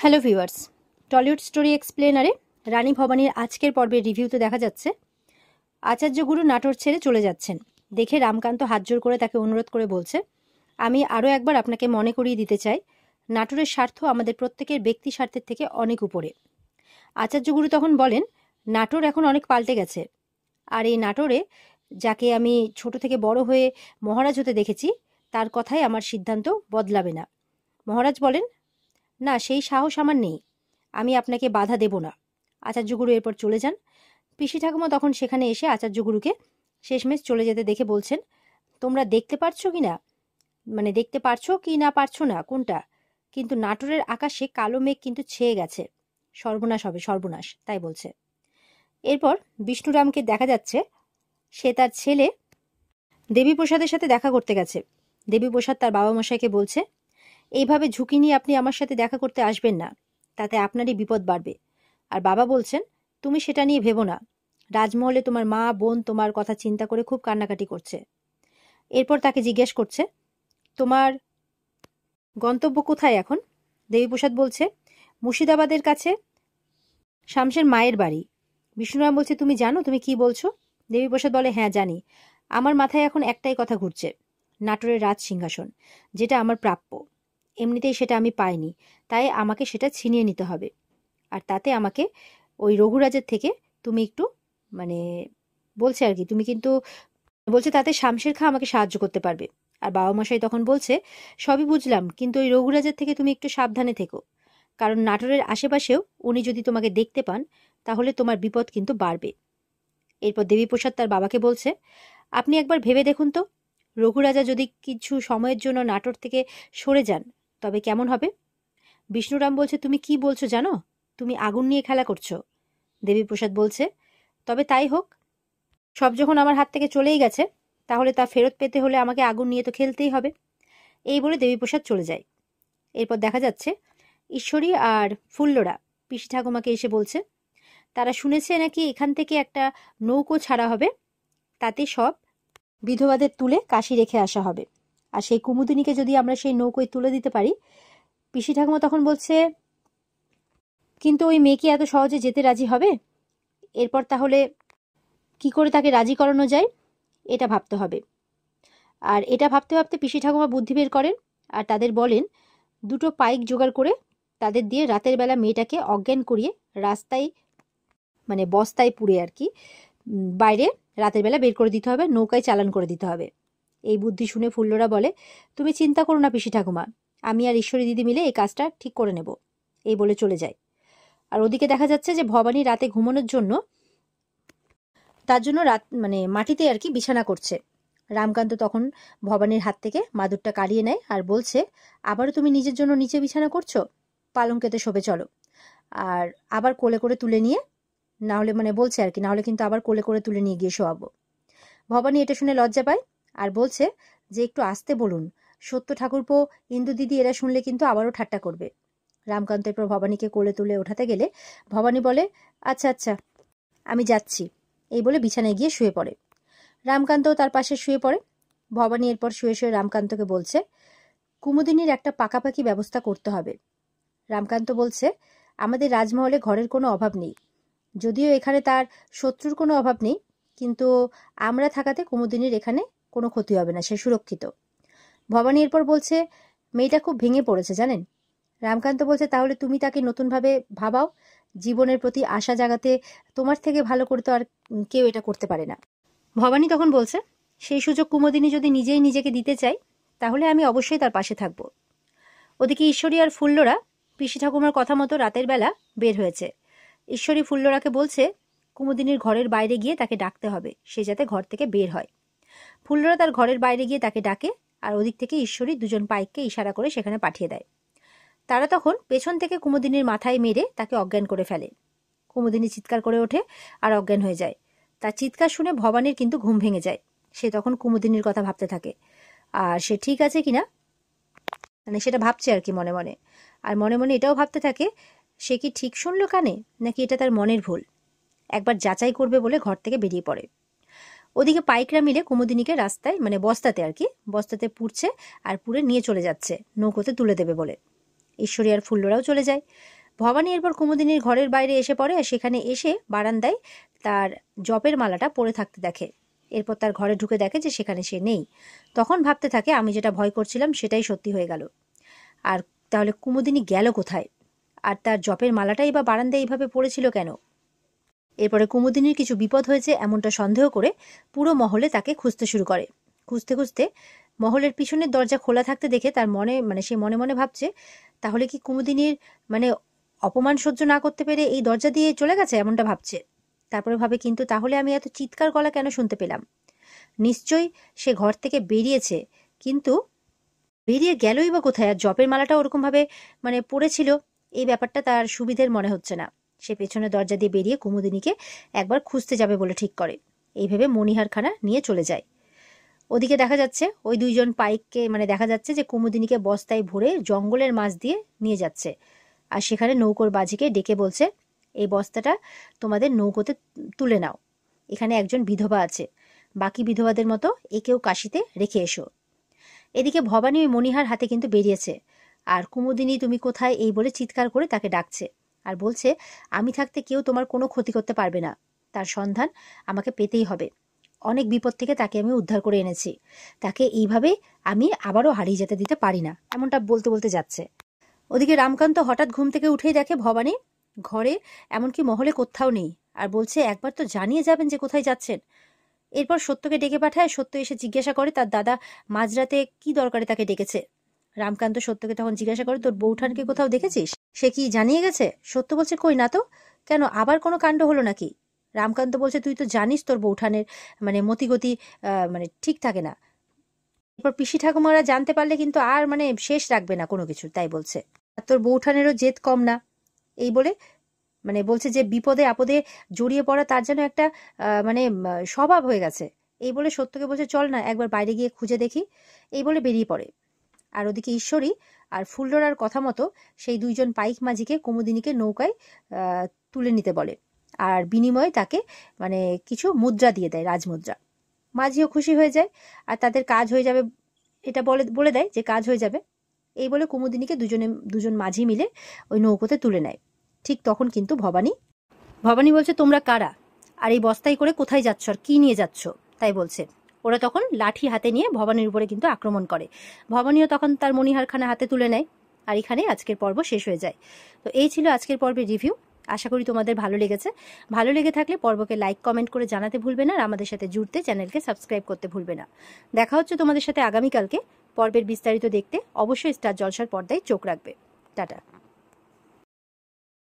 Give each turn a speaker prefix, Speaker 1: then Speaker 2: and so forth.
Speaker 1: Hello viewers, Tollywood story এক্সপ্লেনারে রানী ভবানীর আজকের পর্বের রিভিউতে দেখা যাচ্ছে আচার্য গুরু নাটোর ছেড়ে চলে যাচ্ছেন। দেখে রামকান্ত হাত জোড় করে তাকে অনুরোধ করে বলছে, আমি আরও একবার আপনাকে মনে করিয়ে দিতে চাই, নাটোরের স্বার্থ আমাদের প্রত্যেকের ব্যক্তি স্বার্থের থেকে অনেক উপরে। আচার্য গুরু তখন বলেন, নাটোর এখন অনেক পাল্টে গেছে, আর এই নাটোরে যাকে আমি ছোট থেকে বড় হয়ে মহারাজ হতে দেখেছি তার কথাই আমার সিদ্ধান্ত বদলাবে না। মহারাজ বলেন, না, সেই সাহস আমার নেই, আমি আপনাকে বাধা দেব না। আচার্যগুরু এরপর চলে যান। পিসি ঠাকুমা তখন সেখানে এসে আচার্যগুরুকে শেষমেশ চলে যেতে দেখে বলছেন, তোমরা দেখতে পারছো কি না, দেখতে পারছো কি না পারছো না কোনটা, কিন্তু নাটোরের আকাশে কালো মেঘ কিন্তু ছেয়ে গেছে, সর্বনাশ হবে, সর্বনাশ, তাই বলছে। এরপর বিষ্ণুরামকে দেখা যাচ্ছে সে তার ছেলে দেবীপ্রসাদের সাথে দেখা করতে গেছে। দেবীপ্রসাদ তার বাবা মশাইকে বলছে, এইভাবে ঝুঁকি নিয়ে আপনি আমার সাথে দেখা করতে আসবেন না, তাতে আপনারই বিপদ বাড়বে। আর বাবা বলছেন, তুমি সেটা নিয়ে ভেবো না, রাজমহলে তোমার মা বোন তোমার কথা চিন্তা করে খুব কান্নাকাটি করছে। এরপর তাকে জিজ্ঞেস করছে, তোমার গন্তব্য কোথায় এখন? দেবীপ্রসাদ বলছে, মুর্শিদাবাদের কাছে শামসের মায়ের বাড়ি। বিষ্ণুরাম বলছে, তুমি জানো তুমি কি বলছো? দেবীপ্রসাদ বলে, হ্যাঁ জানি, আমার মাথায় এখন একটাই কথা ঘুরছে, নাটোরের রাজ সিংহাসন, যেটা আমার প্রাপ্য। এমনিতেই সেটা আমি পাইনি, তাই আমাকে সেটা ছিনিয়ে নিতে হবে। আর তাতে আমাকে ওই রঘুরাজের থেকে তুমি একটু বলছে আর কি, তুমি কিন্তু বলছে তাতে শামশের খাঁ আমাকে সাহায্য করতে পারবে। আর বাবা মশাই তখন বলছে, সবই বুঝলাম, কিন্তু ওই রঘুরাজের থেকে তুমি একটু সাবধানে থেকো, কারণ নাটোরের আশেপাশেও উনি যদি তোমাকে দেখতে পান তাহলে তোমার বিপদ কিন্তু বাড়বে। এরপর দেবীপ্রসাদ তার বাবাকে বলছে, আপনি একবার ভেবে দেখুন তো, রঘুরাজা যদি কিছু সময়ের জন্য নাটোর থেকে সরে যান তবে কেমন হবে? বিষ্ণুরাম বলছে, তুমি কি বলছো জানো, তুমি আগুন নিয়ে খেলা করছো। দেবীপ্রসাদ বলছে, তবে তাই হোক, সব যখন আমার হাত থেকে চলেই গেছে তাহলে তা ফেরত পেতে হলে আমাকে আগুন নিয়ে তো খেলতেই হবে। এই বলে দেবীপ্রসাদ চলে যায়। এরপর দেখা যাচ্ছে ঈশ্বরী আর ফুল্লরা পিসি ঠাকুমাকে এসে বলছে, তারা শুনেছে নাকি এখান থেকে একটা নৌকো ছাড়া হবে, তাতে সব বিধবাদের তুলে কাশি রেখে আসা হবে, আর সেই কুমুদিনীকে যদি আমরা সেই নৌকোয় তুলে দিতে পারি। পিসি ঠাকুমা তখন বলছে, কিন্তু ওই মেয়ে কি এত সহজে যেতে রাজি হবে? এরপর তাহলে কি করে তাকে রাজি করানো যায়, এটা ভাবতে হবে। আর এটা ভাবতে ভাবতে পিসি ঠাকুমা বুদ্ধি বের করেন আর তাদের বলেন, দুটো পাইক জোগাড় করে তাদের দিয়ে রাতের বেলা মেয়েটাকে অজ্ঞান করিয়ে রাস্তায় বস্তায় পুড়ে আর কি বাইরে রাতের বেলা বের করে দিতে হবে, নৌকায় চালান করে দিতে হবে। এই বুদ্ধি শুনে ফুল্লরা বলে, তুমি চিন্তা করো না পিসি ঠাকুমা, আমি আর ঈশ্বরী দিদি মিলে এই কাজটা ঠিক করে নেব। এই বলে চলে যায়। আর ওদিকে দেখা যাচ্ছে যে ভবানী রাতে ঘুমানোর জন্য তার জন্য রাত মাটিতে আর কি বিছানা করছে। রামকান্ত তখন ভবানীর হাত থেকে মাদুরটা কাড়িয়ে নেয় আর বলছে, আবারও তুমি নিজের জন্য নিচে বিছানা করছো, পালঙ্কেতে শোবে চলো। আর আবার কোলে করে তুলে নিয়ে না হলে বলছে আর কি, না হলে কিন্তু আবার কোলে করে তুলে নিয়ে গিয়ে শোয়াবো। ভবানী এটা শুনে লজ্জা পায় আর বলছে যে একটু আস্তে বলুন, সত্য ঠাকুরপো, ইন্দু দিদি এরা শুনলে কিন্তু আবারও ঠাট্টা করবে। রামকান্ত এরপর ভবানীকে কোলে তুলে ওঠাতে গেলে ভবানী বলে, আচ্ছা আচ্ছা আমি যাচ্ছি, এই বলে বিছানায় গিয়ে শুয়ে পড়ে। রামকান্তও তার পাশে শুয়ে পড়ে। ভবানী এরপর শুয়ে শুয়ে রামকান্তকে বলছে, কুমুদিনীর একটা পাকাপাকি ব্যবস্থা করতে হবে। রামকান্ত বলছে, আমাদের রাজমহলে ঘরের কোনো অভাব নেই, যদিও এখানে তার শত্রুর কোনো অভাব নেই, কিন্তু আমরা থাকাতে কুমুদিনীর এখানে কোনো ক্ষতি হবে না, সে সুরক্ষিত। ভবানী এরপর বলছে, মেয়েটা খুব ভেঙে পড়েছে জানেন। রামকান্ত বলছে, তাহলে তুমি তাকে নতুনভাবে ভাবাও, জীবনের প্রতি আশা জাগাতে তোমার থেকে ভালো করে তো আর কেউ এটা করতে পারে না। ভবানী তখন বলছে, সেই সুযোগ কুমুদিনী যদি নিজেই নিজেকে দিতে চাই তাহলে আমি অবশ্যই তার পাশে থাকব। ওদিকে ঈশ্বরী আর ফুল্লরা পিসি ঠাকুমার কথা মতো রাতের বেলা বের হয়েছে। ঈশ্বরী ফুল্লরাকে বলছে, কুমুদিনীর ঘরের বাইরে গিয়ে তাকে ডাকতে হবে, সে যাতে ঘর থেকে বের হয়। ফুল্লরা তার ঘরের বাইরে গিয়ে তাকে ডাকে আর ওদিক থেকে ঈশ্বরী দুজন পাইককে ইশারা করে সেখানে পাঠিয়ে দেয়। তারা তখন পেছন থেকে কুমুদিনীর মাথায় মেরে তাকে অজ্ঞান করে ফেলে। কুমুদিনী চিৎকার করে ওঠে আর অজ্ঞান হয়ে যায়। তার চিৎকার শুনে ভবানীর কিন্তু ঘুম ভেঙে যায়। সে তখন কুমুদিনীর কথা ভাবতে থাকে, আর সে ঠিক আছে কিনা সেটা ভাবছে আর কি মনে মনে। আর মনে মনে এটাও ভাবতে থাকে, সে কি ঠিক শুনলো কানে, নাকি এটা তার মনের ভুল, একবার যাচাই করবে বলে ঘর থেকে বেরিয়ে পড়ে। ওদিকে পাইকরা মিলে কুমুদিনীকে রাস্তায় বস্তাতে আর কি বস্তাতে পুড়ছে আর পুড়ে নিয়ে চলে যাচ্ছে নৌকোতে তুলে দেবে বলে। ঈশ্বরী আর ফুল্লরাও চলে যায়। ভবানী এরপর কুমুদিনীর ঘরের বাইরে এসে পড়ে, আর সেখানে এসে বারান্দায় তার জপের মালাটা পড়ে থাকতে দেখে। এরপর তার ঘরে ঢুকে দেখে যে সেখানে সে নেই। তখন ভাবতে থাকে আমি যেটা ভয় করছিলাম সেটাই সত্যি হয়ে গেল। আর তাহলে কুমুদিনী গেল কোথায়, আর তার জপের মালাটাই বা বারান্দায় এইভাবে পড়েছিল কেন? এরপরে কুমুদিনীর কিছু বিপদ হয়েছে এমনটা সন্দেহ করে পুরো মহলে তাকে খুঁজতে শুরু করে। খুঁজতে খুঁজতে মহলের পিছনের দরজা খোলা থাকতে দেখে তার মনে সে মনে মনে ভাবছে তাহলে কি কুমুদিনীর অপমান সহ্য না করতে পেরে এই দরজা দিয়ে চলে গেছে, এমনটা ভাবছে। তারপরে ভাবে কিন্তু তাহলে আমি এত চিৎকার গলা কেন শুনতে পেলাম? নিশ্চয়ই সে ঘর থেকে বেরিয়েছে, কিন্তু বেরিয়ে গেলই বা কোথায়? আর জপের মালাটা ওরকমভাবে পড়েছিল, এই ব্যাপারটা তার সুবিধের মনে হচ্ছে না। সে পেছনে দরজা দিয়ে বেরিয়ে কুমুদিনীকে একবার খুঁজতে যাবে বলে ঠিক করে। এই ভেবে মণিহারখানা নিয়ে চলে যায়। ওদিকে দেখা যাচ্ছে ওই দুইজন পাইককে দেখা যাচ্ছে যে কুমুদিনীকে বস্তায় ভরে জঙ্গলের মাঝ দিয়ে নিয়ে যাচ্ছে। আর সেখানে নৌকোর বাজিকে ডেকে বলছে, এই বস্তাটা তোমাদের নৌকোতে তুলে নাও, এখানে একজন বিধবা আছে, বাকি বিধবাদের মতো একেও কাশিতে রেখে এসো। এদিকে ভবানী ওই মণিহার হাতে কিন্তু বেরিয়েছে, আর কুমুদিনী তুমি কোথায় এই বলে চিৎকার করে তাকে ডাকছে, আর বলছে আমি থাকতে কেউ তোমার কোনো ক্ষতি করতে পারবে না, তার সন্ধান আমাকে পেতেই হবে। অনেক বিপদ থেকে তাকে আমি উদ্ধার করে এনেছি, তাকে এইভাবে আমি আবারও হারিয়ে যেতে দিতে পারি না, এমনটা বলতে বলতে যাচ্ছে। ওদিকে রামকান্ত হঠাৎ ঘুম থেকে উঠেই দেখে ভবানী ঘরে এমনকি মহলে কোথাও নেই, আর বলছে একবার তো জানিয়ে যাবেন যে কোথায় যাচ্ছেন। এরপর সত্যকে ডেকে পাঠায়। সত্য এসে জিজ্ঞাসা করে তার দাদা মাঝরাতে কি দরকারে তাকে ডেকেছে। রামকান্ত সত্যকে তখন জিজ্ঞাসা করে তোর বৌঠানকে কোথাও দেখেছিস, সে কি জানিয়ে গেছে? সত্য বলছে কই না তো, কেন আবার কোনো কাণ্ড হলো নাকি? রামকান্ত বলছে তুই তো জানিস তোর বৌঠানের মতিগতি ঠিক থাকে না। এরপর পিসি ঠাকুমারা জানতে পারলে কিন্তু আর শেষ রাখবে না কোনো কিছু, তাই বলছে। আর তোর বৌঠানেরও জেদ কম না, এই বলে বলছে যে বিপদে আপদে জড়িয়ে পড়া তার যেন একটা স্বভাব হয়ে গেছে। এই বলে সত্যকে বলছে চল না একবার বাইরে গিয়ে খুঁজে দেখি, এই বলে বেরিয়ে পড়ে। আর ওদিকে ঈশ্বরী আর ফুল্লরার কথা মতো সেই দুইজন পাইক মাঝিকে কুমুদিনীকে নৌকায় তুলে নিতে বলে, আর বিনিময়ে তাকে কিছু মুদ্রা দিয়ে দেয়, রাজমুদ্রা। মাঝিও খুশি হয়ে যায়, আর তাদের কাজ হয়ে যাবে, এটা বলে দেয় যে কাজ হয়ে যাবে। এই বলে কুমুদিনীকে দুজন মাঝি মিলে ওই নৌকোতে তুলে নেয়। ঠিক তখন কিন্তু ভবানী বলছে তোমরা কারা, আর এই বস্তায় করে কোথায় যাচ্ছ, আর কি নিয়ে যাচ্ছ? তাই বলছে। ওরা তখন লাঠি হাতে নিয়ে ভবানীর উপরে কিন্তু আক্রমণ করে। ভবানীও তখন তার মণিহারখানা হাতে তুলে নেয়। আর এখানে আজকের পর্ব শেষ হয়ে যায়। তো এই ছিল আজকের পর্বের রিভিউ। আশা করি তোমাদের ভালো লেগেছে। ভালো লেগে থাকলে পর্বকে লাইক কমেন্ট করে জানাতে ভুলবে না, আর আমাদের সাথে জুড়তে চ্যানেলকে সাবস্ক্রাইব করতে ভুলবে না। দেখা হচ্ছে তোমাদের সাথে আগামীকালকে। পর্বের বিস্তারিত দেখতে অবশ্যই স্টার জলসার পর্দায় চোখ রাখবে। টাটা।